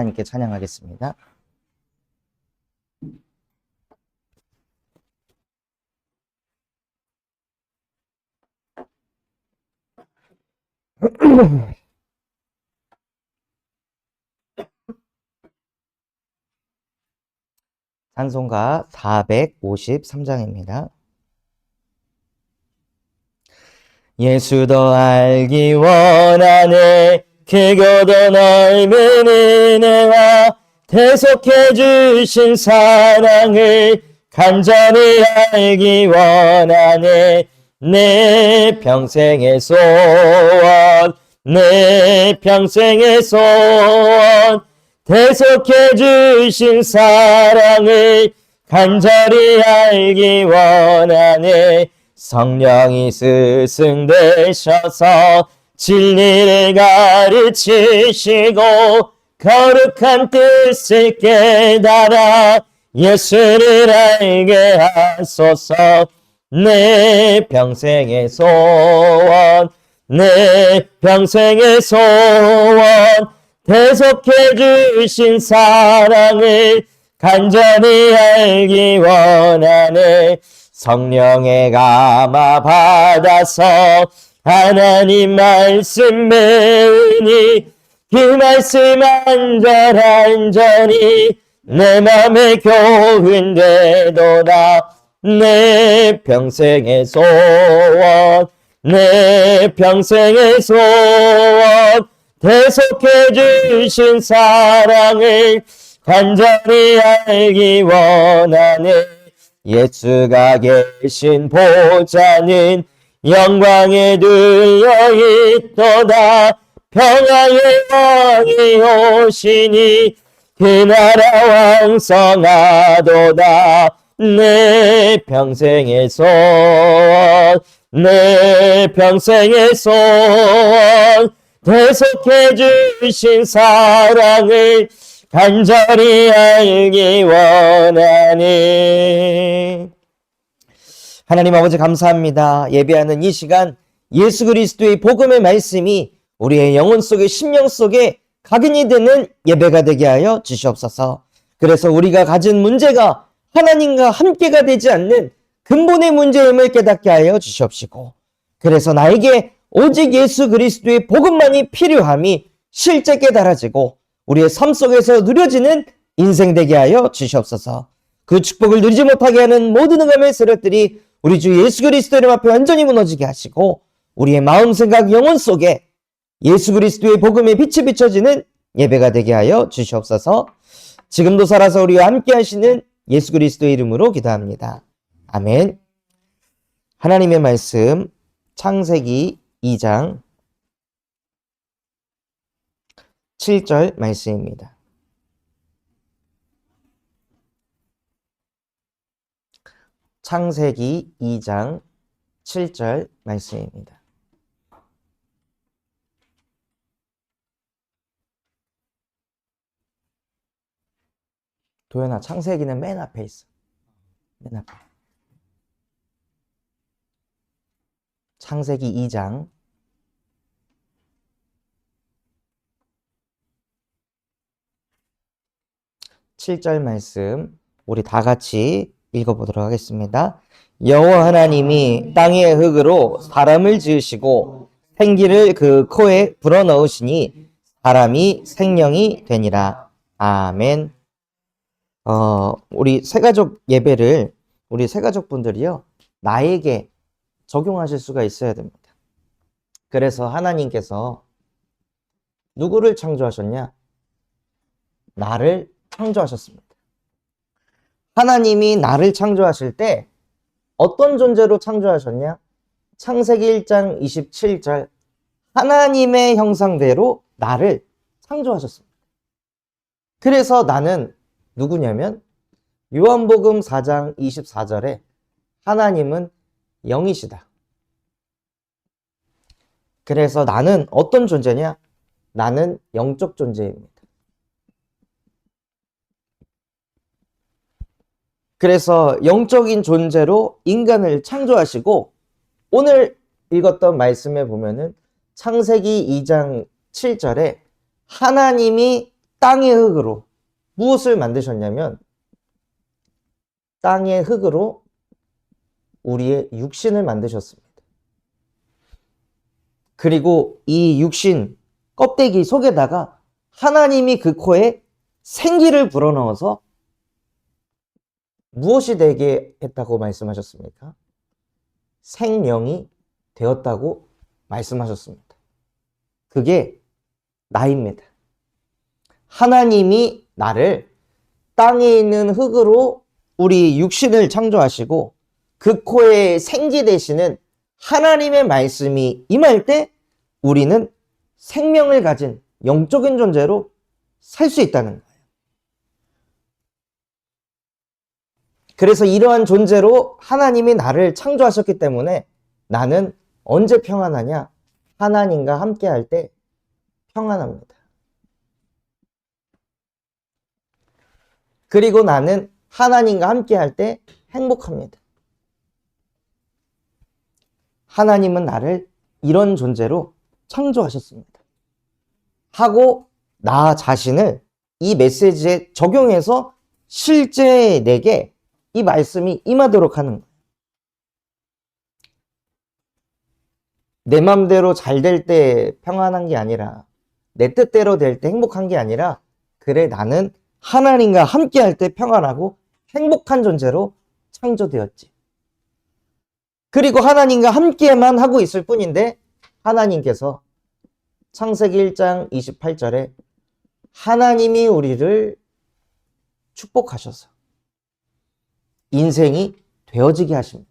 하나님께 찬양하겠습니다. 찬송가 453장입니다. 예수 더 알기 원하네. 크고 더 넓은 은혜와 대속해 주신 사랑을 간절히 알기 원하네. 내 평생의 소원, 내 평생의 소원, 대속해 주신 사랑을 간절히 알기 원하네. 성령이 스승되셔서 진리를 가르치시고 거룩한 뜻을 깨달아 예수를 알게 하소서. 내 평생의 소원, 내 평생의 소원, 대속해 주신 사랑을 간절히 알기 원하네. 성령의 감화 받아서 하나님 말씀 배우니 그 말씀 한절한절이 내 맘에 교훈되도다. 내 평생의 소원, 내 평생의 소원, 대속해 주신 사랑을 간절히 알기 원하네. 예수가 계신 보좌는 영광에 들려 있도다. 평화의 왕이 오시니 그 나라 왕성하도다. 내 평생의 소원, 내 평생의 소원, 대속해 주신 사랑을 간절히 알기 원하네. 하나님 아버지 감사합니다. 예배하는 이 시간 예수 그리스도의 복음의 말씀이 우리의 영혼 속에 심령 속에 각인이 되는 예배가 되게 하여 주시옵소서. 그래서 우리가 가진 문제가 하나님과 함께가 되지 않는 근본의 문제임을 깨닫게 하여 주시옵시고, 그래서 나에게 오직 예수 그리스도의 복음만이 필요함이 실제 깨달아지고 우리의 삶 속에서 누려지는 인생 되게 하여 주시옵소서. 그 축복을 누리지 못하게 하는 모든 응함의 세력들이 우리 주 예수 그리스도 이름 앞에 완전히 무너지게 하시고 우리의 마음 생각 영혼 속에 예수 그리스도의 복음의 빛이 비춰지는 예배가 되게 하여 주시옵소서. 지금도 살아서 우리와 함께 하시는 예수 그리스도의 이름으로 기도합니다. 아멘. 하나님의 말씀 창세기 2장 7절 말씀입니다. 창세기 2장 7절 말씀입니다. 도연아, 창세기는 맨 앞에 있어. 맨 앞에. 창세기 2장 7절 말씀 우리 다 같이 읽어보도록 하겠습니다. 여호와 하나님이 땅의 흙으로 사람을 지으시고 생기를 그 코에 불어넣으시니 사람이 생명이 되니라. 아멘. 우리 새가족 예배를 우리 새가족분들이요 나에게 적용하실 수가 있어야 됩니다. 그래서 하나님께서 누구를 창조하셨냐? 나를 창조하셨습니다. 하나님이 나를 창조하실 때 어떤 존재로 창조하셨냐? 창세기 1장 27절 하나님의 형상대로 나를 창조하셨습니다. 그래서 나는 누구냐면 요한복음 4장 24절에 하나님은 영이시다. 그래서 나는 어떤 존재냐? 나는 영적 존재입니다. 그래서 영적인 존재로 인간을 창조하시고 오늘 읽었던 말씀에 보면은 창세기 2장 7절에 하나님이 땅의 흙으로 무엇을 만드셨냐면 땅의 흙으로 우리의 육신을 만드셨습니다. 그리고 이 육신 껍데기 속에다가 하나님이 그 코에 생기를 불어넣어서 무엇이 되게 했다고 말씀하셨습니까? 생명이 되었다고 말씀하셨습니다. 그게 나입니다. 하나님이 나를 땅에 있는 흙으로 우리 육신을 창조하시고 그 코에 생기 되시는 하나님의 말씀이 임할 때 우리는 생명을 가진 영적인 존재로 살 수 있다는 거예요. 그래서 이러한 존재로 하나님이 나를 창조하셨기 때문에 나는 언제 평안하냐? 하나님과 함께 할 때 평안합니다. 그리고 나는 하나님과 함께 할 때 행복합니다. 하나님은 나를 이런 존재로 창조하셨습니다. 하고 나 자신을 이 메시지에 적용해서 실제 내게 이 말씀이 임하도록 하는 거예요. 내 맘대로 잘 될 때 평안한 게 아니라 내 뜻대로 될 때 행복한 게 아니라 그래 나는 하나님과 함께 할 때 평안하고 행복한 존재로 창조되었지. 그리고 하나님과 함께만 하고 있을 뿐인데 하나님께서 창세기 1장 28절에 하나님이 우리를 축복하셔서 인생이 되어지게 하십니다.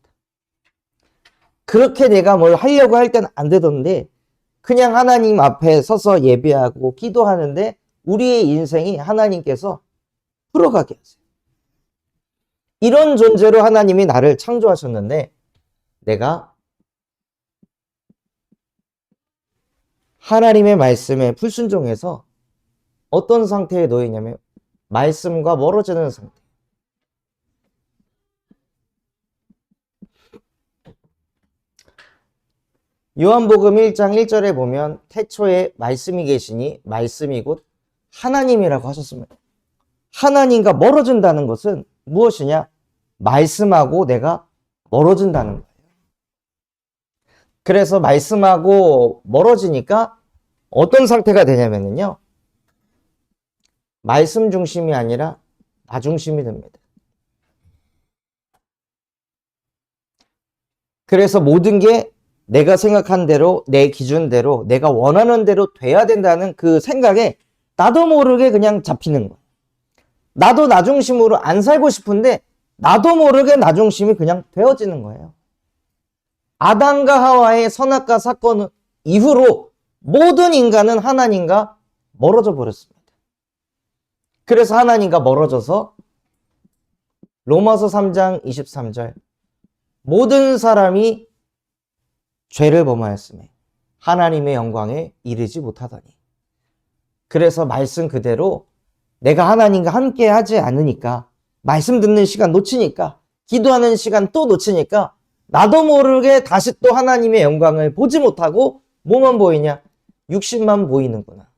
그렇게 내가 뭘 하려고 할 때는 안 되던데 그냥 하나님 앞에 서서 예배하고 기도하는데 우리의 인생이 하나님께서 풀어가게 하세요. 이런 존재로 하나님이 나를 창조하셨는데 내가 하나님의 말씀에 불순종해서 어떤 상태에 놓여 있냐면 말씀과 멀어지는 상태. 요한복음 1장 1절에 보면 태초에 말씀이 계시니 말씀이 곧 하나님이라고 하셨습니다. 하나님과 멀어진다는 것은 무엇이냐? 말씀하고 내가 멀어진다는 거예요. 그래서 말씀하고 멀어지니까 어떤 상태가 되냐면요. 말씀 중심이 아니라 나 중심이 됩니다. 그래서 모든 게 내가 생각한 대로, 내 기준대로, 내가 원하는 대로 돼야 된다는 그 생각에 나도 모르게 그냥 잡히는 거예요. 나도 나 중심으로 안 살고 싶은데 나도 모르게 나 중심이 그냥 되어지는 거예요. 아담과 하와의 선악과 사건 이후로 모든 인간은 하나님과 멀어져 버렸습니다. 그래서 하나님과 멀어져서 로마서 3장 23절 모든 사람이 죄를 범하였으며 하나님의 영광에 이르지 못하더니 그래서 말씀 그대로 내가 하나님과 함께 하지 않으니까 말씀 듣는 시간 놓치니까 기도하는 시간 또 놓치니까 나도 모르게 다시 또 하나님의 영광을 보지 못하고 뭐만 보이냐? 육신만 보이는구나.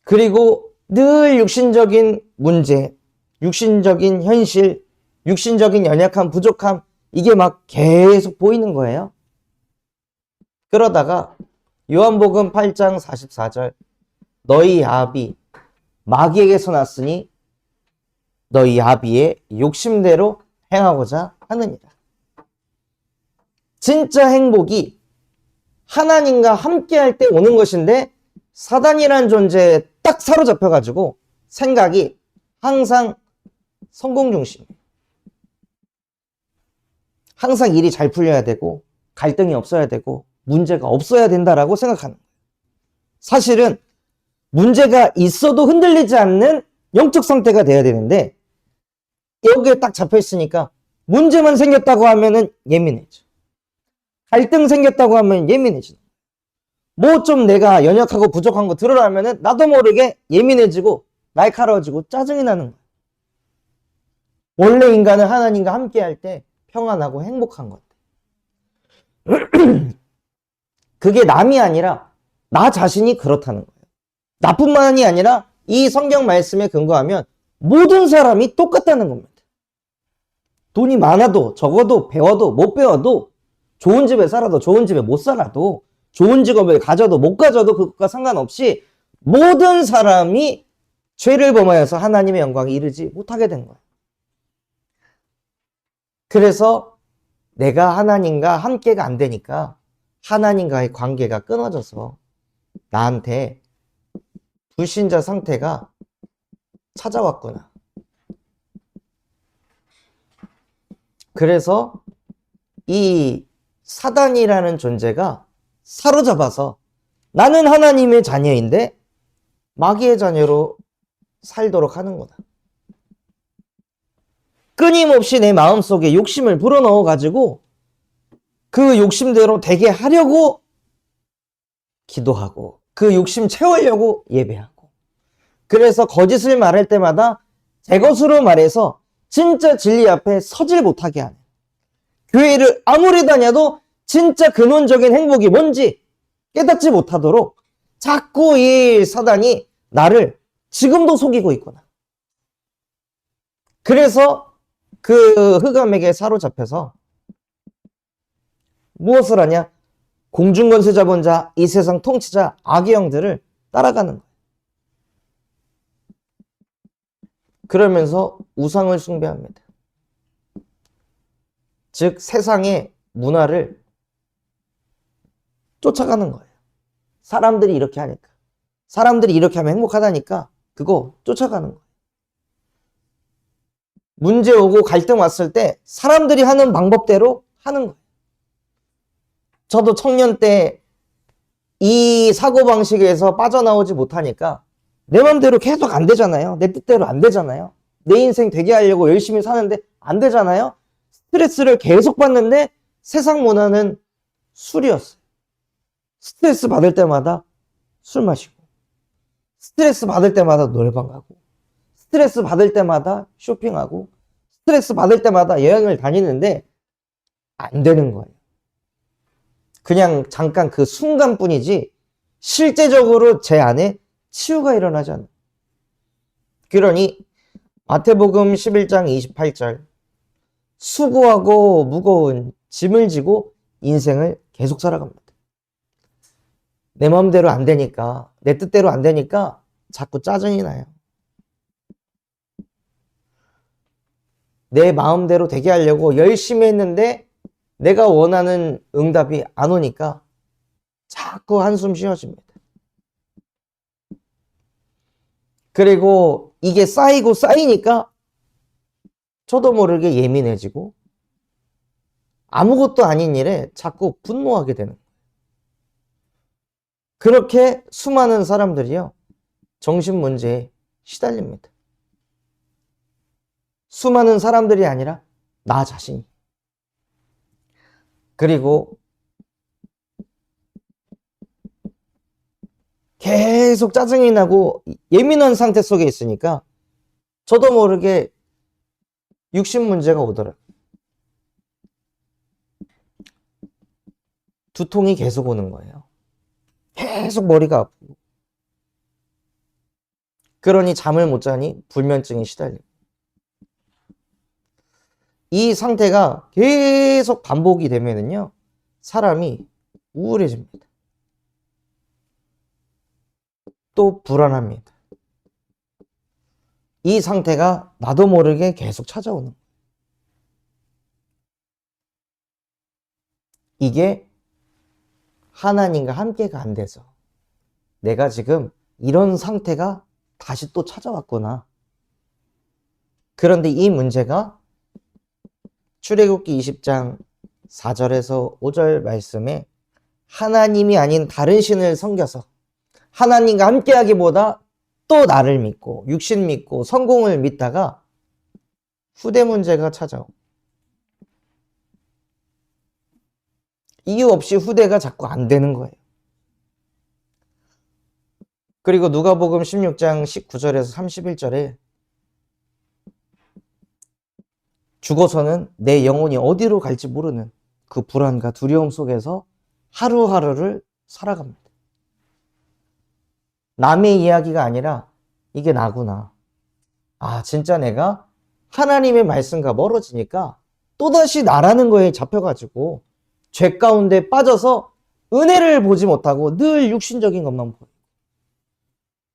그리고 늘 육신적인 문제, 육신적인 현실, 육신적인 연약함, 부족함 이게 막 계속 보이는 거예요. 그러다가 요한복음 8장 44절 너희 아비 마귀에게서 났으니 너희 아비의 욕심대로 행하고자 하느니라. 진짜 행복이 하나님과 함께 할 때 오는 것인데 사단이란 존재에 딱 사로잡혀가지고 생각이 항상 성공 중심. 항상 일이 잘 풀려야 되고 갈등이 없어야 되고 문제가 없어야 된다라고 생각하는 거예요. 사실은 문제가 있어도 흔들리지 않는 영적 상태가 돼야 되는데 여기에 딱 잡혀 있으니까 문제만 생겼다고 하면은 예민해져. 갈등 생겼다고 하면 예민해져. 뭐 좀 내가 연약하고 부족한 거 들으라면은 나도 모르게 예민해지고 날카로워지고 짜증이 나는 거야. 원래 인간은 하나님과 함께 할 때 평안하고 행복한 것. 그게 남이 아니라 나 자신이 그렇다는 거예요. 나뿐만이 아니라 이 성경 말씀에 근거하면 모든 사람이 똑같다는 겁니다. 돈이 많아도 적어도 배워도 못 배워도 좋은 집에 살아도 좋은 집에 못 살아도 좋은 직업을 가져도 못 가져도 그것과 상관없이 모든 사람이 죄를 범하여서 하나님의 영광에 이르지 못하게 된 거예요. 그래서 내가 하나님과 함께가 안 되니까 하나님과의 관계가 끊어져서 나한테 불신자 상태가 찾아왔구나. 그래서 이 사단이라는 존재가 사로잡아서 나는 하나님의 자녀인데 마귀의 자녀로 살도록 하는 거다. 끊임없이 내 마음속에 욕심을 불어넣어 가지고 그 욕심대로 되게 하려고 기도하고 그 욕심 채우려고 예배하고, 그래서 거짓을 말할 때마다 제 것으로 말해서 진짜 진리 앞에 서질 못하게 하는, 교회를 아무리 다녀도 진짜 근원적인 행복이 뭔지 깨닫지 못하도록 자꾸 이 사단이 나를 지금도 속이고 있구나. 그래서 그 흑암에게 사로잡혀서 무엇을 하냐? 공중권세 잡은 자, 이 세상 통치자, 악의 영들을 따라가는 거예요. 그러면서 우상을 숭배합니다. 즉 세상의 문화를 쫓아가는 거예요. 사람들이 이렇게 하니까, 사람들이 이렇게 하면 행복하다니까 그거 쫓아가는 거예요. 문제 오고 갈등 왔을 때 사람들이 하는 방법대로 하는 거예요. 저도 청년 때 이 사고방식에서 빠져나오지 못하니까 내 맘대로 계속 안 되잖아요. 내 뜻대로 안 되잖아요. 내 인생 되게 하려고 열심히 사는데 안 되잖아요. 스트레스를 계속 받는데 세상 문화는 술이었어요. 스트레스 받을 때마다 술 마시고, 스트레스 받을 때마다 노래방 가고, 스트레스 받을 때마다 쇼핑하고, 스트레스 받을 때마다 여행을 다니는데 안 되는 거예요. 그냥 잠깐 그 순간뿐이지 실제적으로 제 안에 치유가 일어나지 않아요. 그러니 마태복음 11장 28절, 수고하고 무거운 짐을 지고 인생을 계속 살아갑니다. 내 마음대로 안 되니까, 내 뜻대로 안 되니까 자꾸 짜증이 나요. 내 마음대로 되게 하려고 열심히 했는데 내가 원하는 응답이 안 오니까 자꾸 한숨 쉬어집니다. 그리고 이게 쌓이고 쌓이니까 저도 모르게 예민해지고 아무것도 아닌 일에 자꾸 분노하게 되는 거예요. 그렇게 수많은 사람들이요, 정신문제에 시달립니다. 수많은 사람들이 아니라 나 자신이. 그리고 계속 짜증이 나고 예민한 상태 속에 있으니까 저도 모르게 육신 문제가 오더라고요. 두통이 계속 오는 거예요. 계속 머리가 아프고. 그러니 잠을 못 자니 불면증에 시달리고. 이 상태가 계속 반복이 되면은요, 사람이 우울해집니다. 또 불안합니다. 이 상태가 나도 모르게 계속 찾아오는 거예요. 이게 하나님과 함께가 안 돼서 내가 지금 이런 상태가 다시 또 찾아왔구나. 그런데 이 문제가 출애굽기 20장 4절에서 5절 말씀에 하나님이 아닌 다른 신을 섬겨서 하나님과 함께하기보다 또 나를 믿고 육신 믿고 성공을 믿다가 후대 문제가 찾아오고, 이유 없이 후대가 자꾸 안 되는 거예요. 그리고 누가복음 16장 19절에서 31절에 죽어서는 내 영혼이 어디로 갈지 모르는 그 불안과 두려움 속에서 하루하루를 살아갑니다. 남의 이야기가 아니라 이게 나구나. 아, 진짜 내가 하나님의 말씀과 멀어지니까 또다시 나라는 거에 잡혀가지고 죄 가운데 빠져서 은혜를 보지 못하고 늘 육신적인 것만 보고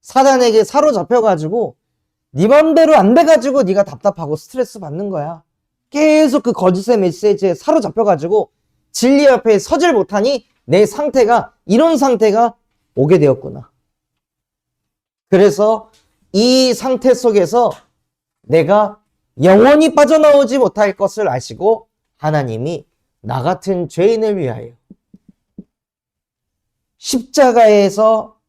사단에게 사로잡혀가지고 네 맘대로 안 돼가지고 네가 답답하고 스트레스 받는 거야. 계속 그 거짓의 메시지에 사로잡혀가지고 진리 앞에 서질 못하니 내 상태가 이런 상태가 오게 되었구나. 그래서 이 상태 속에서 내가 영원히 빠져나오지 못할 것을 아시고 하나님이 나 같은 죄인을 위하여 십자가에서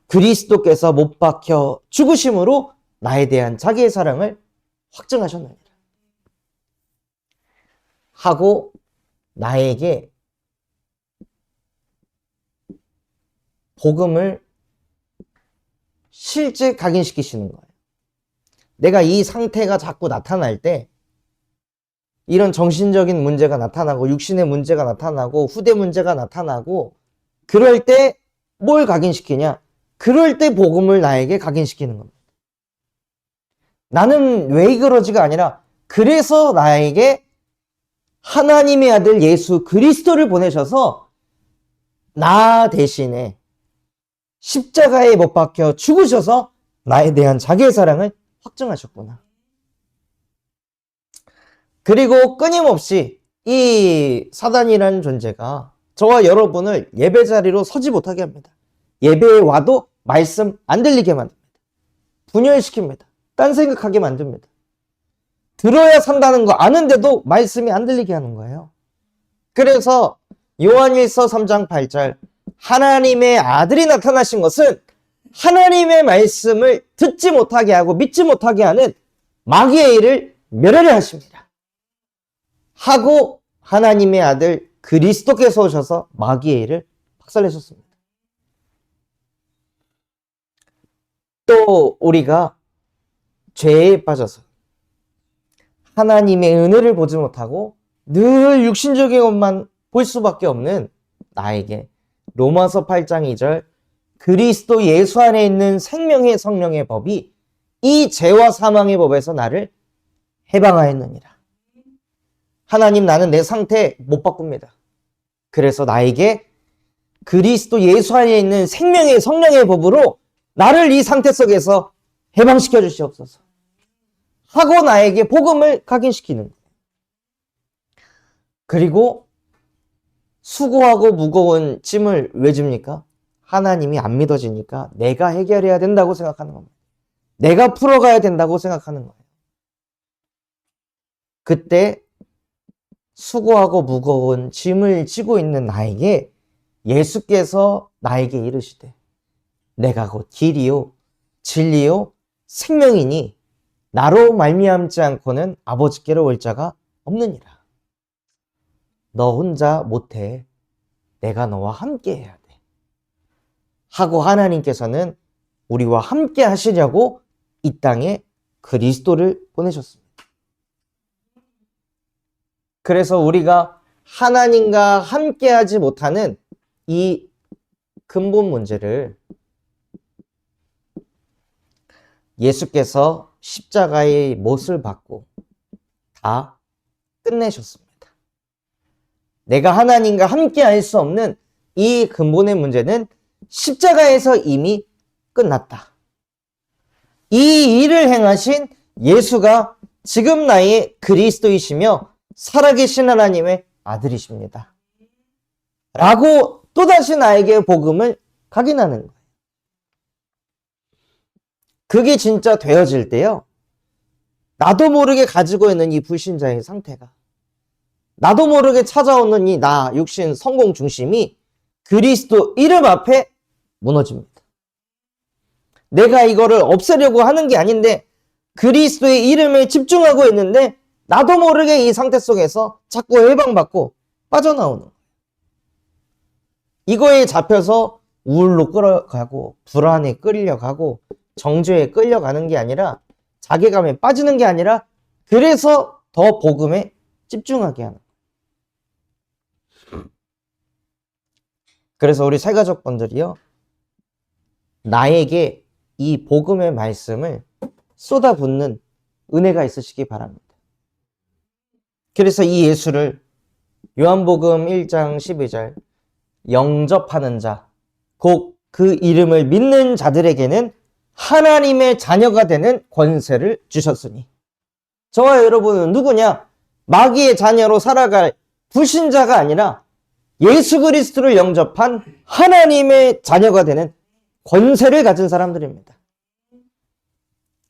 그리스도께서 못 박혀 죽으심으로 나에 대한 자기의 사랑을 확증하셨느니라 하고 나에게 복음을 실제 각인시키시는 거예요. 내가 이 상태가 자꾸 나타날 때 이런 정신적인 문제가 나타나고 육신의 문제가 나타나고 후대 문제가 나타나고 그럴 때 뭘 각인시키냐? 그럴 때 복음을 나에게 각인시키는 겁니다. 나는 왜 그러지가 아니라 그래서 나에게 하나님의 아들 예수 그리스도를 보내셔서 나 대신에 십자가에 못 박혀 죽으셔서 나에 대한 자기의 사랑을 확증하셨구나. 그리고 끊임없이 이 사단이라는 존재가 저와 여러분을 예배 자리로 서지 못하게 합니다. 예배에 와도 말씀 안 들리게 만듭니다. 분열시킵니다. 딴 생각하게 만듭니다. 들어야 산다는 거 아는데도 말씀이 안 들리게 하는 거예요. 그래서 요한일서 3장 8절 하나님의 아들이 나타나신 것은 하나님의 말씀을 듣지 못하게 하고 믿지 못하게 하는 마귀의 일을 멸하려 하십니다. 하고 하나님의 아들 그리스도께서 오셔서 마귀의 일을 박살내셨습니다. 또 우리가 죄에 빠져서 하나님의 은혜를 보지 못하고 늘 육신적인 것만 볼 수밖에 없는 나에게 로마서 8장 2절 그리스도 예수 안에 있는 생명의 성령의 법이 이 죄와 사망의 법에서 나를 해방하였느니라. 하나님 나는 내 상태 못 바꿉니다. 그래서 나에게 그리스도 예수 안에 있는 생명의 성령의 법으로 나를 이 상태 속에서 해방시켜 주시옵소서 하고 나에게 복음을 각인시키는 거예요. 그리고 수고하고 무거운 짐을 왜 줍니까? 하나님이 안 믿어지니까 내가 해결해야 된다고 생각하는 겁니다. 내가 풀어가야 된다고 생각하는 거예요. 그때 수고하고 무거운 짐을 지고 있는 나에게 예수께서 나에게 이르시되 내가 곧 길이요 진리요 생명이니 나로 말미암지 않고는 아버지께로 올 자가 없느니라. 너 혼자 못해. 내가 너와 함께 해야 돼. 하고 하나님께서는 우리와 함께 하시려고 이 땅에 그리스도를 보내셨습니다. 그래서 우리가 하나님과 함께 하지 못하는 이 근본 문제를 예수께서 십자가의 못을 받고 다 끝내셨습니다. 내가 하나님과 함께 할 수 없는 이 근본의 문제는 십자가에서 이미 끝났다. 이 일을 행하신 예수가 지금 나의 그리스도이시며 살아계신 하나님의 아들이십니다. 라고 또다시 나에게 복음을 각인하는 거예요. 그게 진짜 되어질 때요. 나도 모르게 가지고 있는 이 불신자의 상태가 나도 모르게 찾아오는 이 나 육신 성공 중심이 그리스도 이름 앞에 무너집니다. 내가 이거를 없애려고 하는 게 아닌데 그리스도의 이름에 집중하고 있는데 나도 모르게 이 상태 속에서 자꾸 해방받고 빠져나오는 거예요. 이거에 잡혀서 우울로 끌어가고 불안에 끌려가고 정죄에 끌려가는 게 아니라 자괴감에 빠지는 게 아니라 그래서 더 복음에 집중하게 하는 거예요. 그래서 우리 새가족분들이요, 나에게 이 복음의 말씀을 쏟아붓는 은혜가 있으시기 바랍니다. 그래서 이 예수를 요한복음 1장 12절 영접하는 자, 곧 그 이름을 믿는 자들에게는 하나님의 자녀가 되는 권세를 주셨으니, 저와 여러분은 누구냐? 마귀의 자녀로 살아갈 불신자가 아니라 예수 그리스도를 영접한 하나님의 자녀가 되는 권세를 가진 사람들입니다.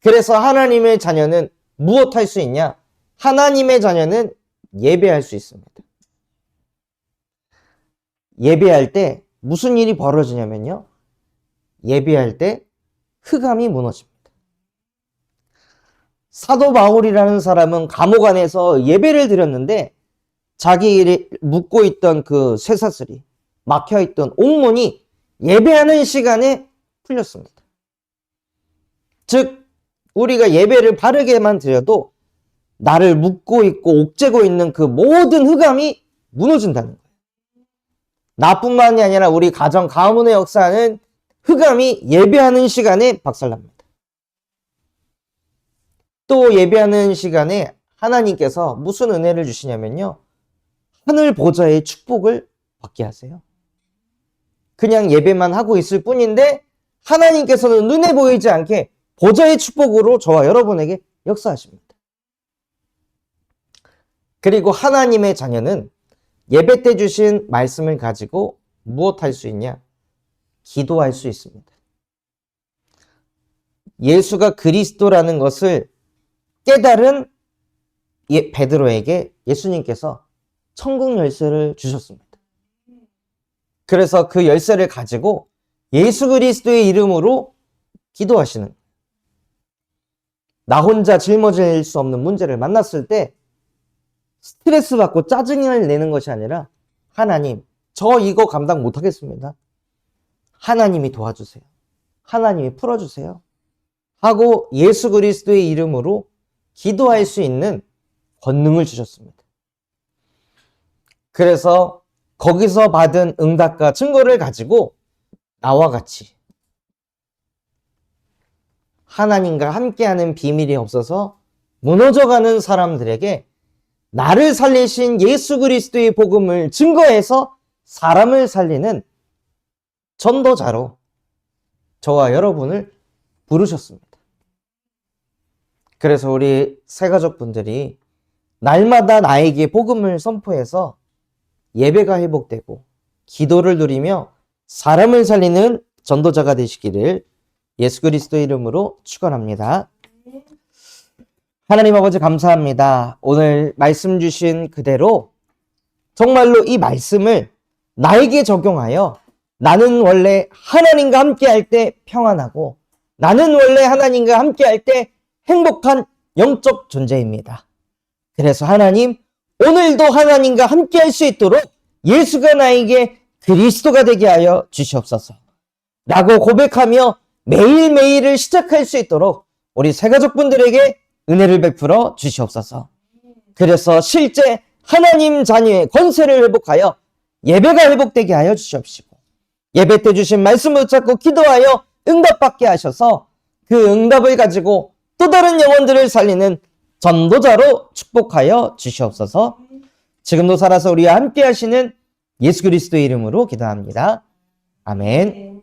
그래서 하나님의 자녀는 무엇 할 수 있냐? 하나님의 자녀는 예배할 수 있습니다. 예배할 때 무슨 일이 벌어지냐면요, 예배할 때 흑암이 무너집니다. 사도 바울이라는 사람은 감옥 안에서 예배를 드렸는데 자기 묻고 있던 그 쇠사슬이, 막혀있던 옥문이 예배하는 시간에 풀렸습니다. 즉, 우리가 예배를 바르게만 드려도 나를 묶고 있고 옥죄고 있는 그 모든 흑암이 무너진다는 거예요. 나뿐만이 아니라 우리 가정, 가문의 역사는 흑암이 예배하는 시간에 박살납니다. 또 예배하는 시간에 하나님께서 무슨 은혜를 주시냐면요, 하늘 보좌의 축복을 받게 하세요. 그냥 예배만 하고 있을 뿐인데 하나님께서는 눈에 보이지 않게 보좌의 축복으로 저와 여러분에게 역사하십니다. 그리고 하나님의 자녀는 예배 때 주신 말씀을 가지고 무엇 할 수 있냐? 기도할 수 있습니다. 예수가 그리스도라는 것을 깨달은 베드로에게 예수님께서 천국 열쇠를 주셨습니다. 그래서 그 열쇠를 가지고 예수 그리스도의 이름으로 기도하시는 거예요. 나 혼자 짊어질 수 없는 문제를 만났을 때 스트레스 받고 짜증을 내는 것이 아니라, 하나님, 저 이거 감당 못하겠습니다. 하나님이 도와주세요. 하나님이 풀어주세요. 하고 예수 그리스도의 이름으로 기도할 수 있는 권능을 주셨습니다. 그래서 거기서 받은 응답과 증거를 가지고 나와 같이 하나님과 함께하는 비밀이 없어서 무너져가는 사람들에게 나를 살리신 예수 그리스도의 복음을 증거해서 사람을 살리는 전도자로 저와 여러분을 부르셨습니다. 그래서 우리 새가족분들이 날마다 나에게 복음을 선포해서 예배가 회복되고 기도를 누리며 사람을 살리는 전도자가 되시기를 예수 그리스도의 이름으로 축원합니다. 하나님 아버지 감사합니다. 오늘 말씀 주신 그대로 정말로 이 말씀을 나에게 적용하여 나는 원래 하나님과 함께 할 때 평안하고 나는 원래 하나님과 함께 할 때 행복한 영적 존재입니다. 그래서 하나님, 오늘도 하나님과 함께 할 수 있도록 예수가 나에게 그리스도가 되게 하여 주시옵소서 라고 고백하며 매일매일을 시작할 수 있도록 우리 새가족분들에게 은혜를 베풀어 주시옵소서. 그래서 실제 하나님 자녀의 권세를 회복하여 예배가 회복되게 하여 주시옵시고, 예배 때 주신 말씀을 붙잡고 기도하여 응답받게 하셔서 그 응답을 가지고 또 다른 영혼들을 살리는 전도자로 축복하여 주시옵소서. 지금도 살아서 우리와 함께 하시는 예수 그리스도의 이름으로 기도합니다. 아멘.